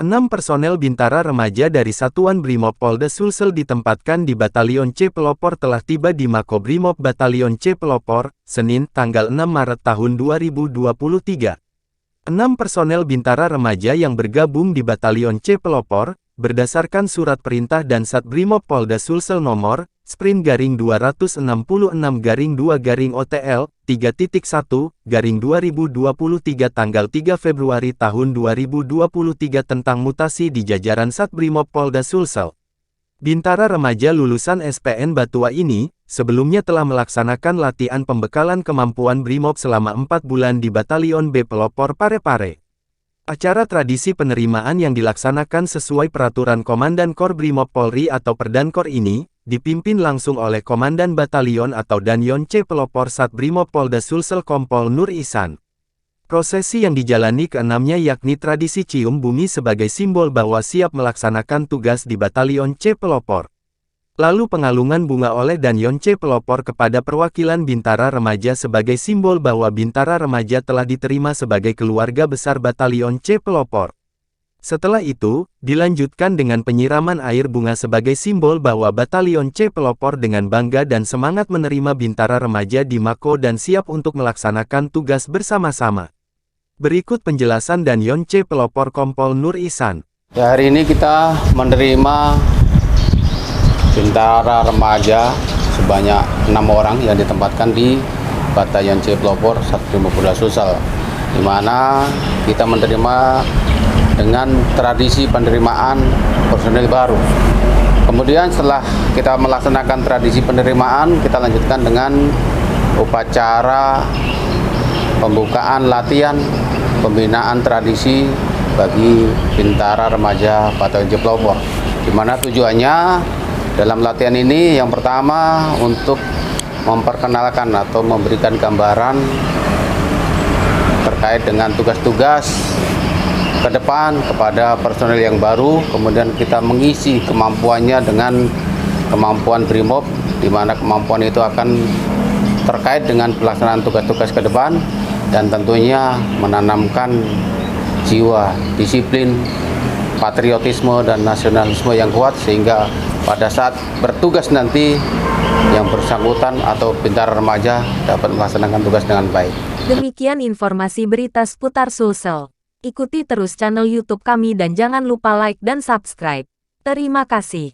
6 personel Bintara Remaja dari Satuan Brimob Polda Sulsel ditempatkan di Batalion C Pelopor telah tiba di Makobrimob Batalion C Pelopor, Senin, tanggal 6 Maret tahun 2023. 6 personel Bintara Remaja yang bergabung di Batalion C Pelopor, berdasarkan surat perintah dan Sat Brimob Polda Sulsel nomor, Sprint-266-2-OTL, 3.1-2023 tanggal 3 Februari tahun 2023 tentang mutasi di jajaran Sat Brimob Polda Sulsel. Bintara Remaja lulusan SPN Batua ini, sebelumnya telah melaksanakan latihan pembekalan kemampuan Brimob selama 4 bulan di Batalion B Pelopor Parepare. Acara tradisi penerimaan yang dilaksanakan sesuai peraturan Komandan Kor Brimob Polri atau Perdankor ini, dipimpin langsung oleh Komandan Batalion atau Danyon C Pelopor Sat Brimob Polda Sulsel Kompol Nur Ihsan. Prosesi yang dijalani keenamnya yakni tradisi cium bumi sebagai simbol bahwa siap melaksanakan tugas di Batalion C Pelopor. Lalu pengalungan bunga oleh Danyon C Pelopor kepada perwakilan Bintara Remaja sebagai simbol bahwa Bintara Remaja telah diterima sebagai keluarga besar Batalion C Pelopor. Setelah itu, dilanjutkan dengan penyiraman air bunga sebagai simbol bahwa Batalion C Pelopor dengan bangga dan semangat menerima Bintara Remaja di Mako dan siap untuk melaksanakan tugas bersama-sama. Berikut penjelasan Danyon C Pelopor Kompol Nur Ihsan. Ya, hari ini kita menerima Bintara Remaja sebanyak 6 orang yang ditempatkan di Batalion C Pelopor Sat Brimob Polda Sulsel, di mana kita menerima dengan tradisi penerimaan personil baru. Kemudian setelah kita melaksanakan tradisi penerimaan, kita lanjutkan dengan upacara pembukaan latihan pembinaan tradisi bagi Bintara Remaja Batalion C Pelopor, di mana tujuannya dalam latihan ini yang pertama untuk memperkenalkan atau memberikan gambaran terkait dengan tugas-tugas ke depan kepada personel yang baru. Kemudian kita mengisi kemampuannya dengan kemampuan Brimob, di mana kemampuan itu akan terkait dengan pelaksanaan tugas-tugas ke depan dan tentunya menanamkan jiwa, disiplin, patriotisme dan nasionalisme yang kuat, sehingga pada saat bertugas nanti yang bersangkutan atau Bintara Remaja dapat melaksanakan tugas dengan baik. Demikian informasi berita seputar Sulsel. Ikuti terus channel YouTube kami dan jangan lupa like dan subscribe. Terima kasih.